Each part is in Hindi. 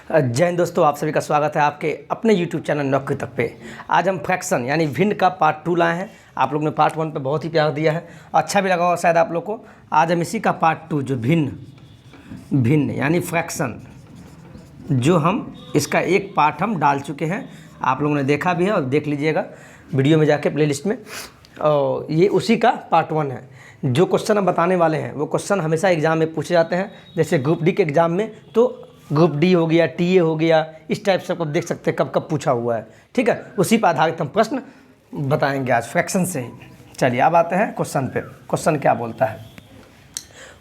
जय हिंद दोस्तों, आप सभी का स्वागत है आपके अपने YouTube चैनल नौकरी तक पे। आज हम फ्रैक्शन यानी भिन्न का पार्ट 2 लाए हैं। आप लोगों ने पार्ट 1 पे बहुत ही प्यार दिया है, अच्छा भी लगा होगा शायद आप लोग को। आज हम इसी का पार्ट 2 जो भिन्न यानी फ्रैक्शन, जो हम इसका एक पार्ट हम डाल चुके हैं। आप लोगों ने देखा भी है और देख लीजिएगा वीडियो में जाके प्लेलिस्ट में। और ये उसी का पार्ट 1 है। जो क्वेश्चन हम बताने वाले हैं वो क्वेश्चन हमेशा एग्ज़ाम में पूछे जाते हैं। जैसे ग्रुप डी के एग्ज़ाम में तो ग्रुप डी हो गया, टीए हो गया, इस टाइप से आप देख सकते हैं कब कब पूछा हुआ है। ठीक है, उसी पर आधारित हम प्रश्न बताएंगे आज फ्रैक्शन से ही। चलिए अब आते हैं क्वेश्चन पे। क्वेश्चन क्या बोलता है?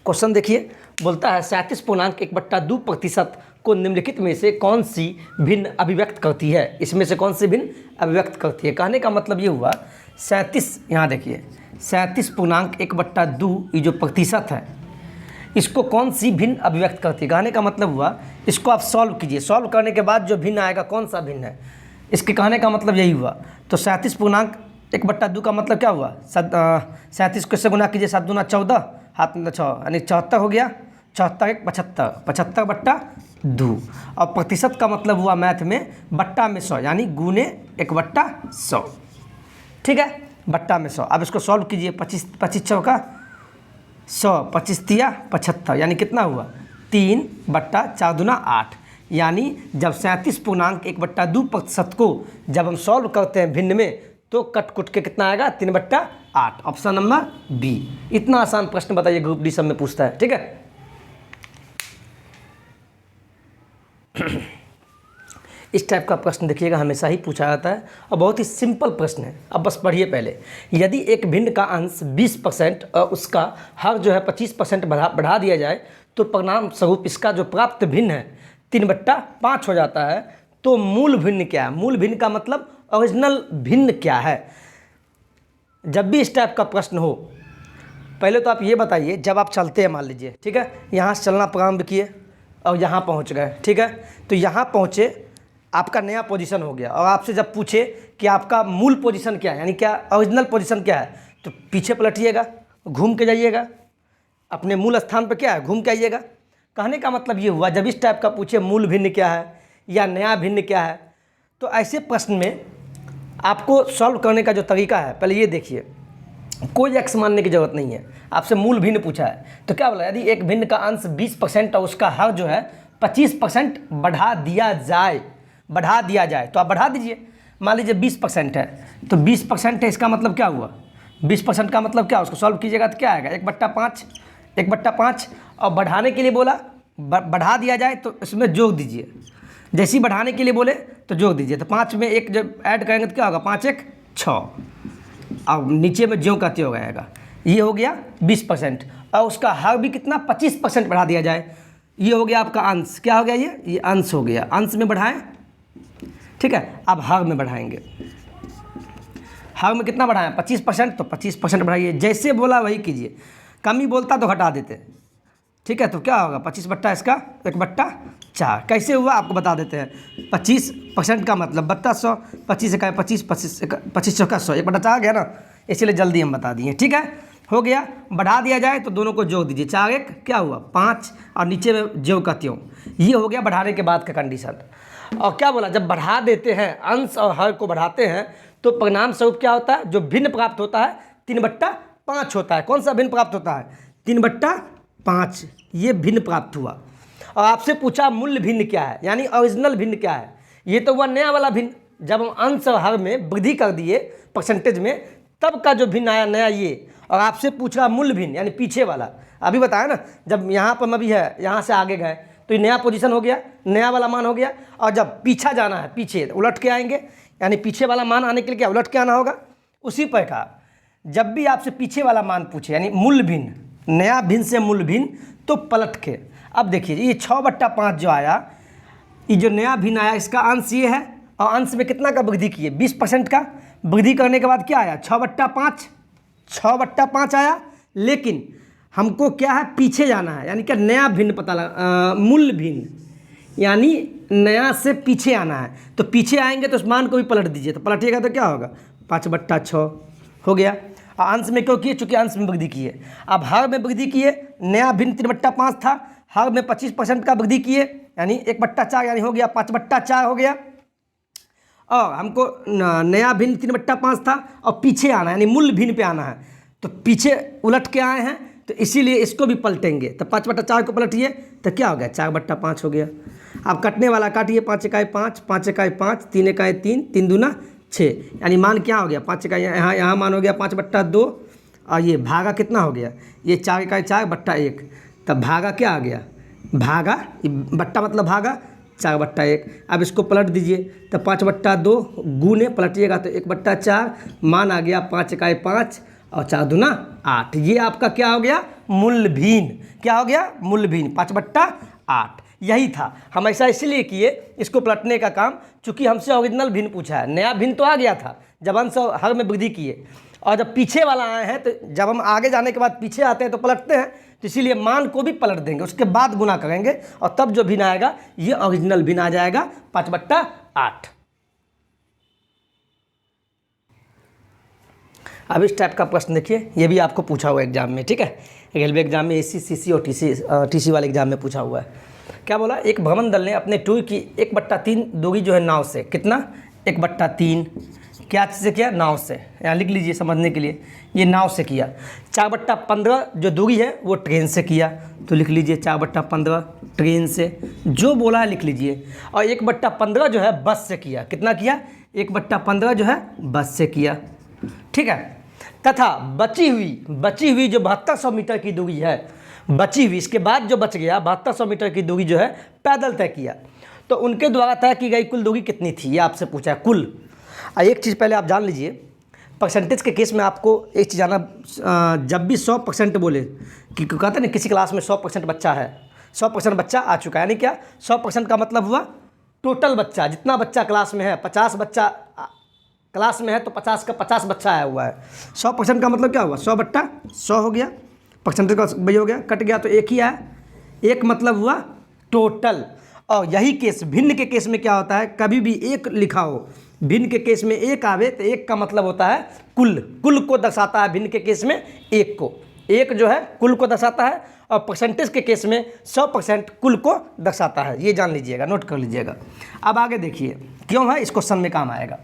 क्वेश्चन देखिए, बोलता है 37.1/2% को निम्नलिखित में से कौन सी भिन्न अभिव्यक्त करती है। इसमें से कौन सी भिन्न अभिव्यक्त करती है? कहने का मतलब ये हुआ 37, यहाँ देखिए 37.1/2 ये जो प्रतिशत है, इसको कौन सी भिन्न अभिव्यक्त करती है। कहने का मतलब हुआ इसको आप सॉल्व कीजिए। सॉल्व करने के बाद जो भिन्न आएगा कौन सा भिन्न है, इसके कहने का मतलब यही हुआ। तो 37.1/2 का मतलब क्या हुआ? 37 को इससे गुना कीजिए, 7 दूना 14, हाथ में 6 यानी 74 हो गया। 74 1 75, 75/2। और प्रतिशत का मतलब हुआ मैथ में बट्टा में 100 यानी गुने 1/100। ठीक है, बट्टा में 100। अब इसको सॉल्व कीजिए। 25 चौका 100, 25 तिया 75 यानी कितना हुआ? 3/4 दूना 8। यानी जब 37.1/2% को जब हम सॉल्व करते हैं भिन्न में तो कट कुट के कितना आएगा? 3/8। Option number B. इतना आसान प्रश्न बताइए, ग्रुप डी सब में पूछता है। ठीक है, इस टाइप का प्रश्न देखिएगा हमेशा ही पूछा जाता है और बहुत ही सिंपल प्रश्न है। अब बस पढ़िए पहले। यदि एक भिन्न का अंश 20% और उसका हर जो है 25% बढ़ा दिया जाए तो परिणाम स्वरूप इसका जो प्राप्त भिन्न है 3/5 हो जाता है। तो मूल भिन्न क्या है? मूल भिन्न का मतलब ओरिजिनल भिन्न क्या है? जब भी इस टाइप का प्रश्न हो, पहले तो आप ये बताइए, जब आप चलते हैं मान लीजिए, ठीक है, यहाँ से चलना प्रारंभ किए और यहाँ पहुँच गए। ठीक है, तो यहाँ पहुँचे, आपका नया पोजीशन हो गया और आपसे जब पूछे कि आपका मूल पोजीशन क्या है यानी क्या ओरिजिनल पोजीशन क्या है, तो पीछे पलटिएगा, घूम के जाइएगा, अपने मूल स्थान पर क्या है घूम के आइएगा। कहने का मतलब ये हुआ जब इस टाइप का पूछे मूल भिन्न क्या है या नया भिन्न क्या है, तो ऐसे प्रश्न में आपको सॉल्व करने का जो तरीका है, पहले ये देखिए, कोई एक्स मानने की जरूरत नहीं है। आपसे मूल भिन्न पूछा है तो क्या बोला? यदि एक भिन्न का अंश 20% और उसका हर जो है 25% बढ़ा दिया जाए तो आप बढ़ा दीजिए। मान लीजिए 20% है तो 20% है, इसका मतलब क्या हुआ? 20% का मतलब क्या? उसको सॉल्व कीजिएगा तो क्या आएगा? 1/5 और बढ़ाने के लिए बोला बढ़ा दिया जाए तो इसमें जोड़ दीजिए। जैसे ही बढ़ाने के लिए बोले तो जोड़ दीजिए। तो 5 में 1 जब ऐड करेंगे तो क्या होगा? 5 1 6 और नीचे में ज्यों का त्यों आएगा। ये हो गया 20% और उसका हर भी कितना? 25% बढ़ा दिया जाए। ये हो गया आपका अंश। क्या हो गया? ये अंश हो गया। अंश में बढ़ाएं। ठीक है, अब हर में बढ़ाएंगे। हर में कितना बढ़ाएं? 25%, तो 25% बढ़ाइए। जैसे बोला वही कीजिए। कमी बोलता तो घटा देते। ठीक है, तो क्या होगा? 25 बट्टा इसका 1/4। कैसे हुआ आपको बता देते हैं। 25% का मतलब बट्टा 100, 25 इकाई 25, 25 चौका 100, 1/4 आ गया ना, इसलिए जल्दी हम बता दिए। ठीक है, हो गया। बढ़ा दिया जाए तो दोनों को जोड़ दीजिए। 4 1 क्या हुआ? 5 और नीचे में ज्यों का त्यों। ये हो गया बढ़ाने के बाद का कंडीशन। और क्या बोला? जब बढ़ा देते हैं, अंश और हर को बढ़ाते हैं तो परिणाम स्वरूप क्या होता है? जो भिन्न प्राप्त होता है 3/5 होता है। कौन सा भिन्न प्राप्त होता है? 3/5। ये भिन्न प्राप्त हुआ। और आपसे पूछा मूल्य भिन्न क्या है यानी ओरिजिनल भिन्न क्या है। ये तो हुआ नया वाला भिन्न। जब हम अंश और हर में वृद्धि कर दिए परसेंटेज में, तब का जो भिन्न आया नया ये। और आपसे पूछा मूल्य भिन्न यानी पीछे वाला। अभी बताया ना, जब यहाँ पर अभी है, यहाँ से आगे गए तो ये नया पोजीशन हो गया, नया वाला मान हो गया। और जब पीछा जाना है, पीछे उलट के आएंगे, यानी पीछे वाला मान आने के लिए क्या उलट के आना होगा। उसी प्रकार जब भी आपसे पीछे वाला मान पूछे यानी मूल भिन्न, नया भिन्न से मूल भिन्न, तो पलट के। अब देखिए ये 6/5 जो आया, ये जो नया भिन्न आया इसका अंश ये है और अंश में कितना का वृद्धि किए? 20% का वृद्धि करने के बाद क्या आया? 6/5 आया। लेकिन हमको क्या है? पीछे जाना है यानी क्या? नया भिन्न पता लगा, मूल भिन्न यानी नया से पीछे आना है। तो पीछे आएंगे तो उस मान को भी पलट दीजिए। तो पलटिएगा तो क्या होगा? 5/6 हो गया। अंश में क्यों किए? चूँकि अंश में वृद्धि किए। अब हर में वृद्धि किए, नया भिन्न 3/5 था, हर में 25% का वृद्धि किए, यानी 1/4 यानी हो गया 5/4 हो गया। और हमको नया भिन्न 3/5 था और पीछे आना है, यानी मूल भिन्न पे आना है, तो पीछे उलट के आए हैं, तो इसीलिए इसको भी पलटेंगे। तो 5/4 को पलटिए तो क्या हो गया 4/5 हो गया। अब कटने वाला काटिए, 5 एकाई 5, 5 एकाई 5, 3 एकाई 3, 3 दूना 6, यानी मान क्या हो गया 5 एकाई, यहाँ मान हो गया 5/2 और ये भागा कितना हो गया, ये 4 एकाई 4/1, तब भागा क्या आ गया, भागा बट्टा मतलब भागा 4/1। अब इसको पलट दीजिए तो 5/2 गुने पलटिएगा तो 1/4, मान आ गया 5 एकाई 5 और 4 दूना 8। ये आपका क्या हो गया मूल भिन्न, क्या हो गया मूल भिन्न 5/8। यही था, हम ऐसा इसलिए किए इसको पलटने का काम, चूंकि हमसे ओरिजिनल भिन्न पूछा है, नया भिन्न तो आ गया था जब अंश हर में वृद्धि किए, और जब पीछे वाला आए हैं तो जब हम आगे जाने के बाद पीछे आते हैं तो पलटते हैं, तो इसीलिए मान को भी पलट देंगे, उसके बाद गुना करेंगे और तब जो भिन्न आएगा ये ओरिजिनल भिन्न आ जाएगा 5/8। अब इस टाइप का प्रश्न देखिए, ये भी आपको पूछा हुआ है एग्जाम में, ठीक है, रेलवे एग्जाम में, एससी सीसी और टीसी वाले एग्जाम में पूछा हुआ है। क्या बोला, एक भ्रमण दल ने अपने टूर की 1/3 दूरी जो है नाव से, कितना 1/3, क्या चीज़ से किया, नाव से, यहाँ लिख लीजिए समझने के लिए, ये नाव से किया। 4/15 जो दूरी है वो ट्रेन से किया, तो लिख लीजिए 4/15 ट्रेन से, जो बोला है लिख लीजिए। और 1/15 जो है बस से किया, कितना किया 1/15 जो है बस से किया, ठीक है। तथा बची हुई जो 7200 मीटर की दूरी है, बची हुई इसके बाद जो बच गया 7200 मीटर की दूरी जो है पैदल तय किया, तो उनके द्वारा तय की गई कुल दूरी कितनी थी, ये आपसे पूछा है कुल। एक चीज़ पहले आप जान लीजिए, परसेंटेज के केस में आपको एक चीज़ जाना, जब भी 100% बोले कि कहते हैं ना किसी क्लास में 100% बच्चा है, 100% बच्चा आ चुका है, यानी क्या 100% का मतलब हुआ टोटल बच्चा, जितना बच्चा क्लास में है, 50 बच्चा क्लास में है तो 50 का 50 बच्चा आया हुआ है। 100% का मतलब क्या हुआ 100/100 हो गया, परसेंटेज का वही हो गया, कट गया तो एक ही आया, एक मतलब हुआ टोटल। और यही केस भिन्न के केस में क्या होता है, कभी भी एक लिखा हो, भिन्न के केस में एक आवे तो एक का मतलब होता है कुल, कुल को दर्शाता है भिन्न के केस में एक को, एक जो है कुल को दर्शाता है, और परसेंटेज के केस में 100% कुल को दर्शाता है, ये जान लीजिएगा, नोट कर लीजिएगा। अब आगे देखिए क्यों है, इस क्वेश्चन में काम आएगा।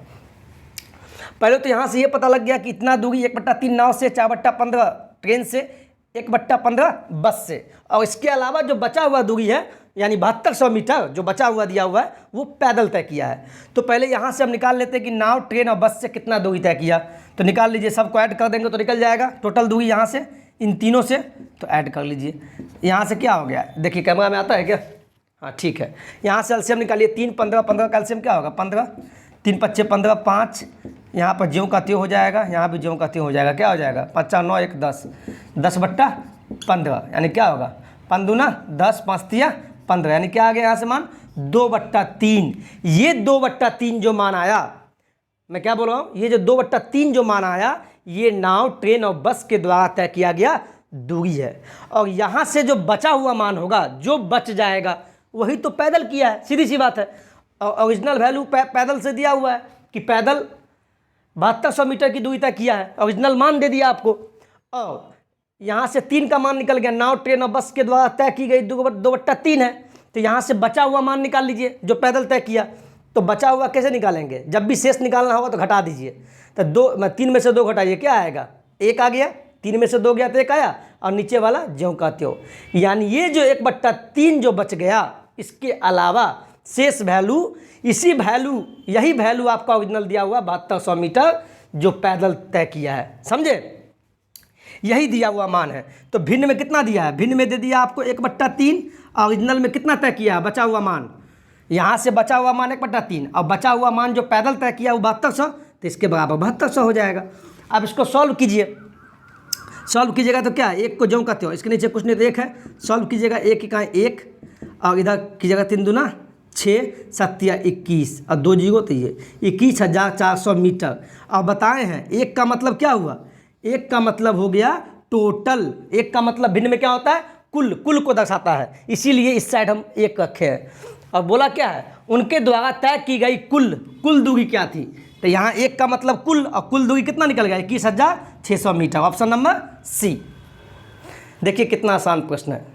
पहले तो यहाँ से ये पता लग गया कि इतना दूरी 1/3 नाव से, 4/15 ट्रेन से, 1/15 बस से, और इसके अलावा जो बचा हुआ दूरी है यानी 7200 मीटर जो बचा हुआ दिया हुआ है वो पैदल तय किया है। तो पहले यहाँ से हम निकाल लेते हैं कि नाव, ट्रेन और बस से कितना दूरी तय किया, तो निकाल लीजिए, सबको ऐड कर देंगे तो निकल जाएगा टोटल दूरी यहाँ से इन तीनों से, तो ऐड कर लीजिए। यहाँ से क्या हो गया, देखिए कैमरा में आता है क्या, हाँ ठीक है, यहाँ से एलसीएम निकालिए, 3 15 15 का एलसीएम क्या होगा 15, 3 5 15 5, यहाँ पर ज्यों का त्यों हो जाएगा, यहाँ भी ज्यों का त्यों हो जाएगा, क्या हो जाएगा 5 9 1 10, 10/15 यानी क्या होगा 5 दूना 10, 5 तिया 15, यानी क्या आ गया यहाँ से मान 2/3। ये 2/3 जो मान आया, मैं क्या बोल रहा हूँ, ये जो 2/3 जो मान आया ये नाव, ट्रेन और बस के द्वारा तय किया गया दूरी है। और यहाँ से जो बचा हुआ मान होगा, जो बच जाएगा वही तो पैदल किया है, सीधी सी बात है। और ओरिजिनल वैल्यू पैदल से दिया हुआ है कि पैदल 7200 मीटर की दूरी तय किया है, ओरिजिनल मान दे दिया आपको। और यहाँ से 3 का मान निकल गया, नाव, ट्रेन और बस के द्वारा तय की गई 2/3 है, तो यहाँ से बचा हुआ मान निकाल लीजिए जो पैदल तय किया। तो बचा हुआ कैसे निकालेंगे, जब भी शेष निकालना होगा तो घटा दीजिए, तो 3 में से 2 घटाइए, क्या आएगा 1 आ गया, 3 में से 2 गया तो 1 आया, और नीचे वाला ज्यों का त्यों, यानी ये जो 1/3 जो बच गया, इसके अलावा शेष वैल्यू, यही वैल्यू आपका ओरिजिनल दिया हुआ 7200 मीटर जो पैदल तय किया है, समझे, यही दिया हुआ मान है। तो भिन्न में कितना दिया है, भिन्न में दे दिया आपको 1/3, और ओरिजिनल में कितना तय किया है बचा हुआ मान, यहाँ से बचा हुआ मान 1/3 और बचा हुआ मान जो पैदल तय किया वो 7200, तो इसके बराबर 7200 हो जाएगा। अब इसको सॉल्व कीजिए, सॉल्व कीजिएगा तो क्या, एक को ज्यों का त्यों, इसके नीचे कुछ नहीं तो 1 है, सॉल्व कीजिएगा, 1 का 1 और इधर कीजिएगा 3 दूना 6 7 21 और 2 जीरो, तो ये 21,400 मीटर। और बताए हैं 1 का मतलब क्या हुआ, 1 का मतलब हो गया टोटल, 1 का मतलब भिन्न में क्या होता है कुल, कुल को दर्शाता है, इसीलिए इस साइड हम 1 रखे हैं। और बोला क्या है, उनके द्वारा तय की गई कुल दूरी क्या थी, तो यहाँ 1 का मतलब कुल, और कुल दूरी कितना निकल गया 21,600 मीटर, ऑप्शन नंबर सी। देखिए कितना आसान प्रश्न है।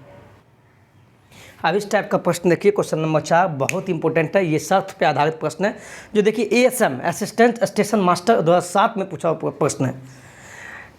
अब इस टाइप का प्रश्न देखिए, क्वेश्चन नंबर 4 बहुत इंपॉर्टेंट है। ये शर्त पे आधारित प्रश्न है, जो देखिए एएसएम असिस्टेंट स्टेशन मास्टर 2007 में पूछा हुआ प्रश्न है।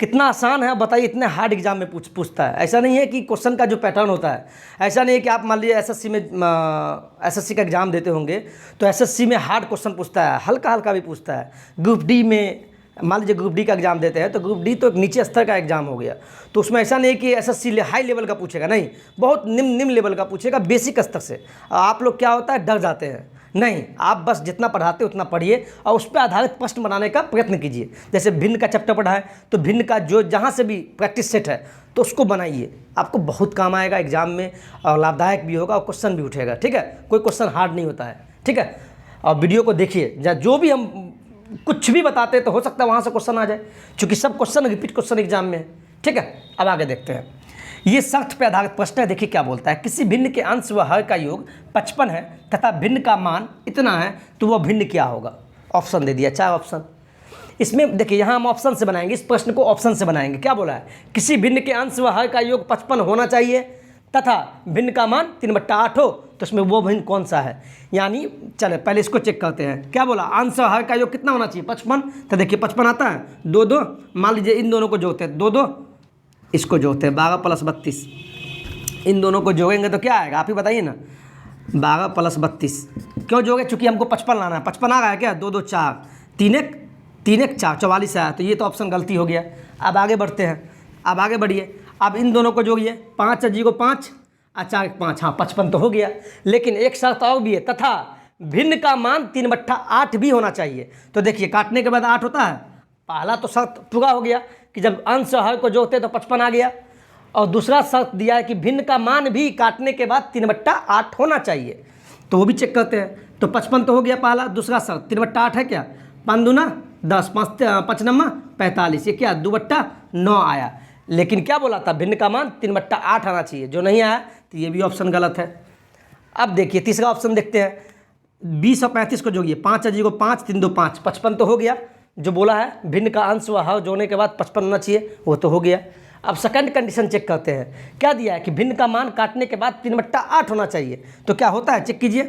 कितना आसान है बताइए, इतने हार्ड एग्जाम में पूछता है। ऐसा नहीं है कि क्वेश्चन का जो पैटर्न होता है, ऐसा नहीं है कि आप मान लीजिए एसएससी में एसएससी का एग्ज़ाम देते होंगे तो एसएससी में हार्ड क्वेश्चन पूछता है, हल्का हल्का भी पूछता है। ग्रुप डी में मान लीजिए ग्रुप डी का एग्ज़ाम देते हैं तो ग्रुप डी तो एक नीचे स्तर का एग्ज़ाम हो गया, तो उसमें ऐसा नहीं है कि एसएससी हाई लेवल का पूछेगा, नहीं, बहुत निम्न लेवल का पूछेगा, बेसिक स्तर से। आप लोग क्या होता है, डर जाते हैं। नहीं, आप बस जितना पढ़ाते उतना पढ़िए और उस पर आधारित प्रश्न बनाने का प्रयत्न कीजिए। जैसे भिन्न का चैप्टर पढ़ा है तो भिन्न का जो जहाँ से भी प्रैक्टिस सेट है तो उसको बनाइए, आपको बहुत काम आएगा एग्जाम में और लाभदायक भी होगा और क्वेश्चन भी उठेगा। ठीक है, कोई क्वेश्चन हार्ड नहीं होता है। ठीक है, और वीडियो को देखिए, जो भी हम कुछ भी बताते हैं तो हो सकता है वहाँ से क्वेश्चन आ जाए, क्योंकि सब क्वेश्चन रिपीट क्वेश्चन एग्जाम में है। ठीक है, अब आगे देखते हैं। ये शर्त पे आधारित प्रश्न है, देखिए क्या बोलता है। किसी भिन्न के अंश व हर का योग 55 है तथा भिन्न का मान इतना है तो वह भिन्न क्या होगा। ऑप्शन दे दिया, 4 ऑप्शन। इसमें देखिए, यहाँ हम ऑप्शन से बनाएंगे, इस प्रश्न को ऑप्शन से बनाएंगे। क्या बोला है, किसी भिन्न के अंश व हर का योग 55 होना चाहिए तथा भिन्न का मान 3/8 हो, तो इसमें वो भिन्न कौन सा है। यानी चले पहले इसको चेक करते हैं। क्या बोला, अंश और हर का योग कितना होना चाहिए, 55। तो देखिए 55 आता है 2 मान लीजिए इन दोनों को जोड़ते हैं, 2 इसको जोड़ते हैं, 12 + 32। इन दोनों को जोड़ेंगे तो क्या आएगा, आप ही बताइए ना। 12 + 32 क्यों जोड़े, चूँकि हमको 55 लाना है। 55 आ रहा है क्या, 2 2 4 3 1 4 44 आया, तो ये तो ऑप्शन गलती हो गया। अब आगे बढ़ते हैं, अब आगे बढ़िए। अब इन दोनों को जोड़िए, 5 × 0 5 और 4 × 5, हाँ 55 तो हो गया। लेकिन एक शर्त और भी है, तथा भिन्न का मान 3/8 भी होना चाहिए। तो देखिए काटने के बाद 8 होता है, पहला तो शर्त पूरा हो गया कि जब अंश और हर को जोड़ते तो 55 आ गया, और दूसरा शर्त दिया है कि भिन्न का मान भी काटने के बाद 3/8 होना चाहिए, तो वो भी चेक करते हैं। तो 55 तो हो गया पहला, दूसरा शर्त 3/8 है क्या, 5 दूना 10, 5 नम्मा 45, ये क्या 2/9 आया। लेकिन क्या बोला था, भिन्न का मान 3/8 आना चाहिए, जो नहीं आया तो ये भी ऑप्शन गलत है। अब देखिए तीसरा ऑप्शन देखते हैं, 20 और 35 को जोड़िए, 5 × 0 5 3 2 5, 55 तो हो गया। जो बोला है भिन्न का अंश व हर जोड़ने के बाद 55 होना चाहिए, वो तो हो गया। अब सेकंड कंडीशन चेक करते हैं। क्या दिया है कि भिन्न का मान काटने के बाद 3/8 होना चाहिए, तो क्या होता है चेक कीजिए।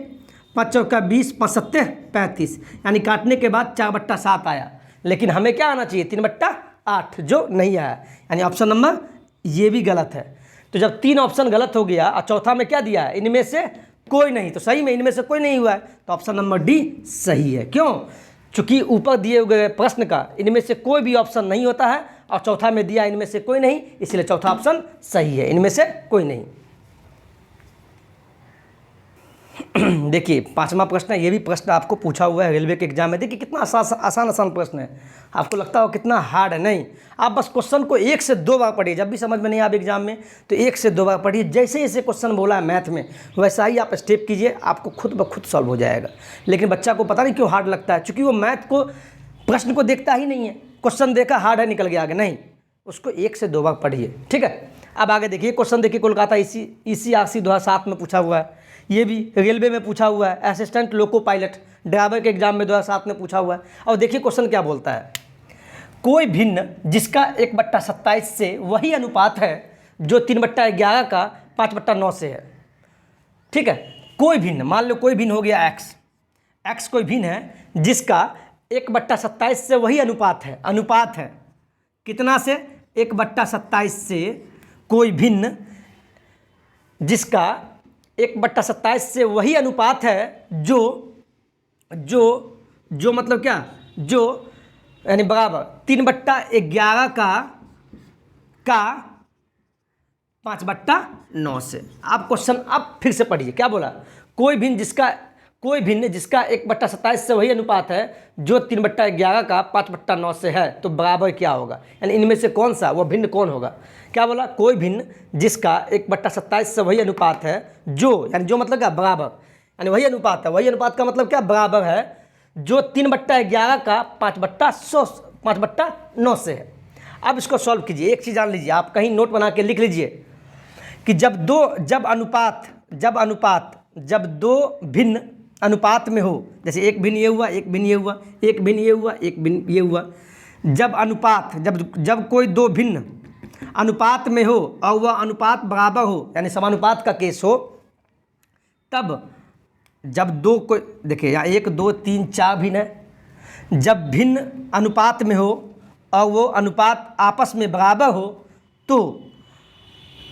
5 × 20 5 7 35, यानी काटने के बाद 4/7 आया। लेकिन हमें क्या आना चाहिए, 3/8, जो नहीं आया, यानी ऑप्शन नंबर ये भी गलत है। तो जब 3 ऑप्शन गलत हो गया और चौथा में क्या दिया है, इनमें से कोई नहीं, तो सही में इनमें से कोई नहीं हुआ है, तो ऑप्शन नंबर डी सही है। क्यों, चूँकि ऊपर दिए गए प्रश्न का इनमें से कोई भी ऑप्शन नहीं होता है और चौथा में दिया इनमें से कोई नहीं, इसलिए चौथा ऑप्शन सही है, इनमें से कोई नहीं। देखिए 5वां प्रश्न है, ये भी प्रश्न आपको पूछा हुआ है रेलवे के एग्जाम में। देखिए कितना आसान प्रश्न है, आपको लगता हो कितना हार्ड है, नहीं। आप बस क्वेश्चन को 1 से 2 बार पढ़िए, जब भी समझ में नहीं आए एग्जाम में तो 1 से 2 बार पढ़िए। जैसे जैसे क्वेश्चन बोला है मैथ में वैसा ही आप स्टेप कीजिए, आपको खुद ब खुद सॉल्व हो जाएगा। लेकिन बच्चा को पता नहीं क्यों हार्ड लगता है, चूँकि वो मैथ को प्रश्न को देखता ही नहीं है, क्वेश्चन देखा हार्ड है निकल गया आगे, नहीं, उसको 1 से 2 बार पढ़िए। ठीक है, अब आगे देखिए क्वेश्चन देखिए, कोलकाता ECRC 2007 में पूछा हुआ है, ये भी रेलवे में पूछा हुआ है, असिस्टेंट लोको पायलट ड्राइवर के एग्जाम में 2007 में पूछा हुआ है। और देखिए क्वेश्चन क्या बोलता है, कोई भिन्न जिसका 1/27 से वही अनुपात है जो 3/11 का 5/9 से है। ठीक है, कोई भिन्न, मान लो कोई भिन्न हो गया x कोई भिन्न है जिसका 1/27 से वही अनुपात है कितना से, 1/27 से कोई भिन्न जिसका 1/27 से वही अनुपात है जो मतलब क्या, जो यानी बराबर 3/11 का 5/9 से। आप क्वेश्चन अब फिर से पढ़िए, क्या बोला, कोई भिन्न जिसका 1/27 से वही अनुपात है जो 3/11 का 5/9 से है, तो बराबर क्या होगा, यानी इनमें से कौन सा वो भिन्न कौन होगा। क्या बोला, कोई भिन्न जिसका 1/27 से वही अनुपात है यानी जो मतलब क्या, बराबर, यानी वही अनुपात है, वही अनुपात का मतलब क्या, बराबर है जो 3/11 का 5/9 से है। अब इसको सॉल्व कीजिए। एक चीज़ जान लीजिए, आप कहीं नोट बना के लिख लीजिए कि जब दो भिन्न अनुपात में हो, जैसे एक भिन्न ये हुआ, एक भिन्न ये हुआ, एक भिन्न ये हुआ, एक भिन्न ये हुआ, जब कोई 2 भिन्न अनुपात में हो और वह अनुपात बराबर हो, यानी समानुपात का केस हो, तब जब दो को देखिए यहाँ 1 2 3 4 भिन्न है, जब भिन्न अनुपात में हो और वो अनुपात आपस में बराबर हो तो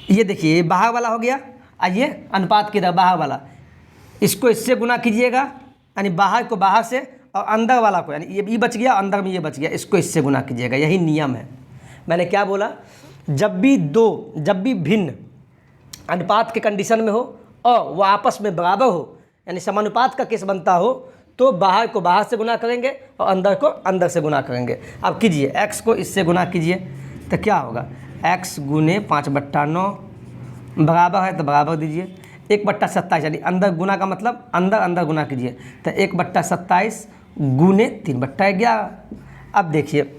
ये देखिए ये बाहर वाला हो गया और ये अनुपात की तरह बाहर वाला, इसको इससे गुना कीजिएगा यानी बाहर को बाहर से और अंदर वाला को यानी ये बच गया, अंदर में ये बच गया, इसको इससे गुना कीजिएगा। यही नियम है। मैंने क्या बोला, जब भी भिन्न अनुपात के कंडीशन में हो और वो आपस में बराबर हो यानी समानुपात का केस बनता हो तो बाहर को बाहर से गुना करेंगे और अंदर को अंदर से गुना करेंगे। अब कीजिए x को इससे गुना कीजिए तो क्या होगा, x गुने 5/9 बराबर है तो बराबर दीजिए 1/27 यानी अंदर गुना का मतलब अंदर अंदर गुना कीजिए तो 1/27 गुने 3/11। अब देखिए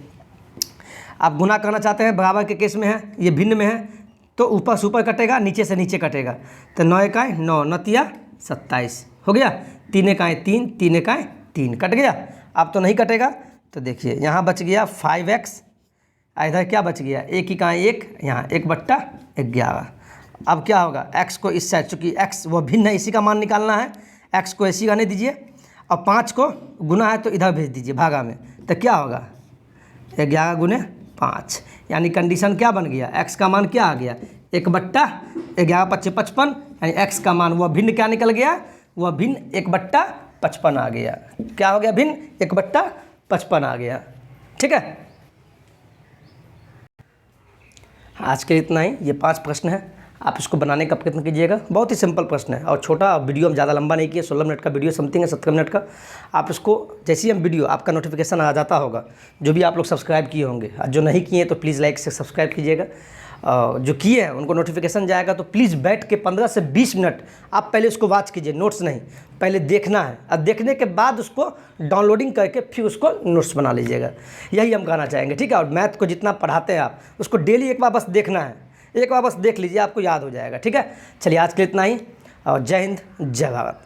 आप गुना करना चाहते हैं, बराबर के केस में है, ये भिन्न में है तो ऊपर से ऊपर कटेगा, नीचे से नीचे कटेगा तो 9 एकाएँ 9 9 27 हो गया, 3 एकाएँ 3 3 एकाएँ 3 कट गया। अब तो नहीं कटेगा तो देखिए यहाँ बच गया 5x, इधर क्या बच गया 1 इकाई 1, यहाँ 1/11। अब क्या होगा, x को इस साइड, चूँकि x वो भिन्न है इसी का मान निकालना है, x को ऐसी आने दीजिए और 5 को गुना है तो इधर भेज दीजिए भागा में तो क्या होगा 11 गुने 5 यानी कंडीशन क्या बन गया, x का मान क्या आ गया 1/11 × 55 यानी x का मान वह भिन्न क्या निकल गया, वह भिन्न 1/55 आ गया। क्या हो गया, भिन्न 1/55 आ गया। ठीक है, आज के इतना ही। ये 5 प्रश्न है, आप इसको बनाने का प्रयत्न कीजिएगा। बहुत ही सिंपल प्रश्न है और छोटा वीडियो हम ज़्यादा लंबा नहीं किए, 16 मिनट का वीडियो समथिंग है, 17 मिनट का। आप इसको जैसे ही हम वीडियो आपका नोटिफिकेशन आ जाता होगा, जो भी आप लोग सब्सक्राइब किए होंगे, जो नहीं किए तो प्लीज़ लाइक से सब्सक्राइब कीजिएगा। जो किए हैं उनको नोटिफिकेशन जाएगा तो प्लीज़ बैठ के 15 से 20 मिनट आप पहले उसको वॉच कीजिए, नोट्स नहीं, पहले देखना है और देखने के बाद उसको डाउनलोडिंग करके फिर उसको नोट्स बना लीजिएगा। यही हम कहना चाहेंगे। ठीक है, और मैथ को जितना पढ़ाते हैं आप उसको डेली एक बार बस देखना है, एक बार बस देख लीजिए, आपको याद हो जाएगा। ठीक है, चलिए आज के लिए इतना ही और जय हिंद जय भारत।